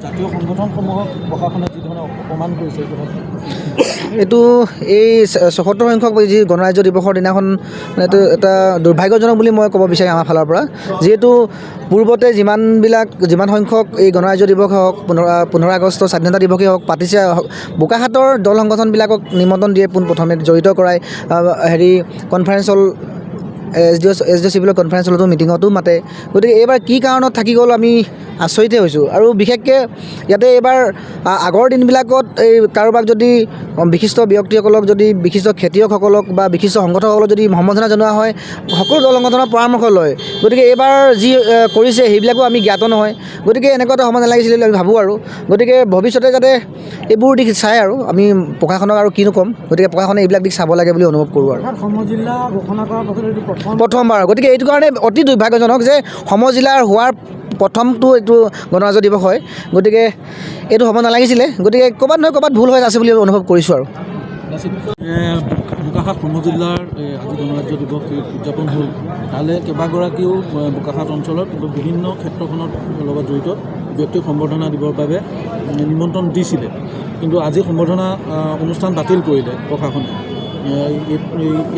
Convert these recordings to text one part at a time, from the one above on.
জাতীয় সংগঠনসমূহক প্ৰশাসনে যি ধৰণে অপমান কৰিছে এইটো এই ৭৪ সংখ্যক যি গণৰাজ্য দিৱসৰ দিনাখন মানে এইটো এটা দুৰ্ভাগ্যজনক বুলি মই ক'ব বিচাৰিম আমাৰ ফালৰ পৰা। যিহেতু পূৰ্বতে যিমান সংখ্যক এই গণৰাজ্য দিৱস হওক ১৫ আগষ্ট স্বাধীনতা দিৱসেই হওক পাতিছে, বোকাখাতৰ দল সংগঠনবিলাকক নিমন্ত্ৰণ দিয়ে পোনপ্ৰথমে জড়িত কৰায়, কনফাৰেন্স হল এছ ডি চিভিলৰ কনফাৰেন্স হলতো মিটিঙতো মাতে। গতিকে এইবাৰ কি কাৰণত থাকি গ'ল আমি আচৰিতে হৈছোঁ। আৰু বিশেষকৈ ইয়াতে এইবাৰ আগৰ দিনবিলাকত এই কাৰোবাক যদি বিশিষ্ট ব্যক্তিসকলক যদি বিশিষ্ট খেতিয়কসকলক বা বিশিষ্ট সংগঠকসকলক যদি সম্বৰ্ধনা জনোৱা হয় সকলো দল সংগঠনৰ পৰামৰ্শ লয়। গতিকে এইবাৰ যি কৰিছে সেইবিলাকো আমি জ্ঞাত নহয়। গতিকে এনেকুৱা এটা সময় নালাগিছিলে বুলি আমি ভাবোঁ। আৰু গতিকে ভৱিষ্যতে যাতে এইবোৰ দিশ চাই আৰু আমি প্ৰশাসনক আৰু কিনো ক'ম, গতিকে প্ৰশাসনে এইবিলাক দিশ চাব লাগে বুলি অনুভৱ কৰোঁ। আৰু সমজিলা ঘোষণা কৰাৰ পাছত এইটো প্ৰথমবাৰ, গতিকে এইটো কাৰণে অতি দুৰ্ভাগ্যজনক যে সমজিলাৰ হোৱাৰ প্ৰথমটো এইটো গণৰাজ্য দিৱস হয়। গতিকে এইটো হ'ব নালাগিছিলে। গতিকে ক'ৰবাত নহয় ক'ৰবাত ভুল হৈ আছে বুলি অনুভৱ কৰিছোঁ। আৰু বোকাখাত সমজিলাৰ আজি গণৰাজ্য দিৱস উদযাপন হ'ল। তালৈ কেইবাগৰাকীও বোকাখাত অঞ্চলত বিভিন্ন ক্ষেত্ৰখনৰ লগত জড়িত ব্যক্তিক সম্বৰ্ধনা দিবৰ বাবে নিমন্ত্ৰণ দিছিলে, কিন্তু আজি সম্বৰ্ধনা অনুষ্ঠান বাতিল কৰিলে প্ৰশাসনে।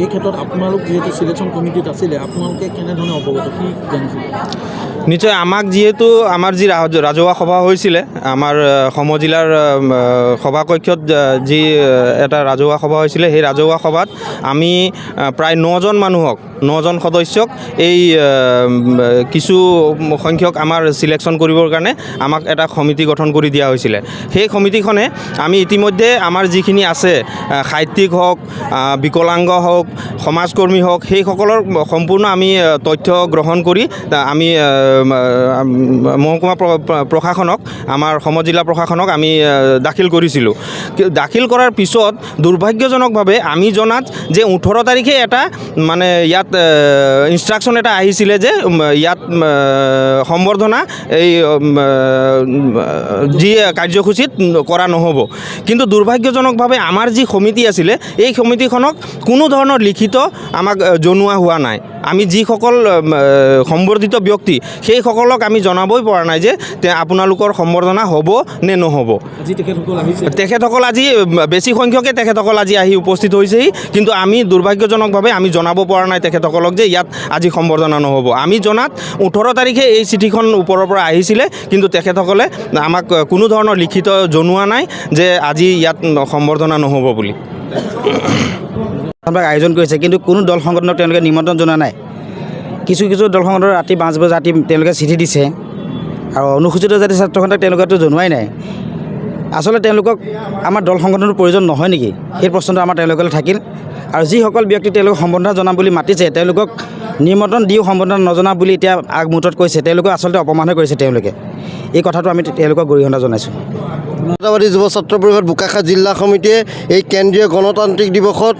এই ক্ষেত্ৰত আপোনালোক যিহেতু চিলেকশ্যন কমিটিত আছিলে, আপোনালোকে কেনেধৰণে অৱগত, কি জানিছিলে? নিশ্চয় আমাক যিহেতু আমাৰ যি ৰাজহুৱা সভা হৈছিলে, আমাৰ সমজিলাৰ সভাকক্ষত যি এটা ৰাজহুৱা সভা হৈছিলে, সেই ৰাজহুৱা সভাত আমি প্ৰায় 9জন সদস্যক এই কিছু সংখ্যক আমাৰ চিলেকশ্যন কৰিবৰ কাৰণে আমাক এটা সমিতি গঠন কৰি দিয়া হৈছিলে। সেই সমিতিখনে আমি ইতিমধ্যে আমাৰ যিখিনি আছে সাহিত্যিক হওক, বিকলাংগ হওক, সমাজকৰ্মী হওক, সেইসকলৰ সম্পূৰ্ণ আমি তথ্য গ্ৰহণ কৰি আমি মহকুমা প্ৰশাসনক, আমাৰ সমজিলা প্ৰশাসনক আমি দাখিল কৰিছিলোঁ। দাখিল কৰাৰ পিছত দুৰ্ভাগ্যজনকভাৱে আমি জনাত যে 18 তাৰিখে এটা মানে ইয়াত ইনষ্ট্ৰাকশ্যন এটা আহিছিলে যে ইয়াত সম্বৰ্ধনা এই যি কাৰ্যসূচীত কৰা নহ'ব। কিন্তু দুৰ্ভাগ্যজনকভাৱে আমাৰ যি সমিতি আছিলে, এই সমিতিখনক কোনো ধৰণৰ লিখিত আমাক জনোৱা হোৱা নাই। আমি যিসকল সম্বৰ্ধিত ব্যক্তি সেইসকলক আমি জনাবই পৰা নাই যে আপোনালোকৰ সম্বৰ্ধনা হ'ব নে নহ'ব। তেখেতসকল আজি বেছি সংখ্যকে তেখেতসকল আজি আহি উপস্থিত হৈছেহি, কিন্তু আমি দুৰ্ভাগ্যজনকভাৱে আমি জনাব পৰা নাই তেখেতসকলক যে ইয়াত আজি সম্বৰ্ধনা নহ'ব। আমি জনাত 18 তাৰিখে এই চিঠিখন ওপৰৰ পৰা আহিছিলে, কিন্তু তেখেতসকলে আমাক কোনো ধৰণৰ লিখিত জনোৱা নাই যে আজি ইয়াত সম্বৰ্ধনা নহ'ব বুলি। আয়োজন কৰিছে, কিন্তু কোনো দল সংগঠনক তেওঁলোকে নিমন্ত্ৰণ জনোৱা নাই। কিছু দল সংগঠনৰ ৰাতি 5 বজাত তেওঁলোকে চিঠি দিছে, আৰু অনুসূচিত জাতি ছাত্ৰসন্থাক তেওঁলোকেতো জনোৱাই নাই। আচলতে তেওঁলোকক আমাৰ দল সংগঠনৰ প্ৰয়োজন নহয় নেকি, সেই প্ৰশ্নটো আমাৰ তেওঁলোকলৈ থাকিল। আৰু যিসকল ব্যক্তি তেওঁলোকক সম্বৰ্ধনা জনাম বুলি মাতিছে, তেওঁলোকক নিমন্ত্ৰণ দিও সম্বৰ্ধনা নজনা বুলি এতিয়া আগমুহূৰ্তত কৈছে, তেওঁলোকক আচলতে অপমানহে কৰিছে তেওঁলোকে। এই কথাটো আমি তেওঁলোকক গৰিহণা জনাইছোঁ। জনতাবাদী যুৱ ছাত্ৰ পৰিষদ বোকাখাত জিলা সমিতিয়ে এই কেন্দ্ৰীয় গণতান্ত্ৰিক দিৱসত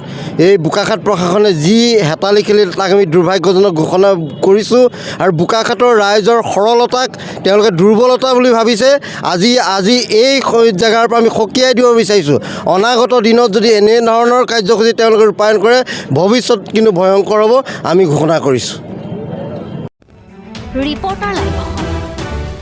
এই বোকাখাত প্ৰশাসনে যি হেতালি খেলি তাক আমি দুৰ্ভাগ্যজনক ঘোষণা কৰিছোঁ। আৰু বোকাখাতৰ ৰাইজৰ সৰলতাক তেওঁলোকে দুৰ্বলতা বুলি ভাবিছে। আজি এই জেগাৰ পৰা আমি সকীয়াই দিব বিচাৰিছোঁ। অনাগত দিনত যদি এনেধৰণৰ কাৰ্যসূচী তেওঁলোকে ৰূপায়ণ কৰে, ভৱিষ্যত কিন্তু ভয়ংকৰ হ'ব, আমি ঘোষণা কৰিছোঁ। Reporter live.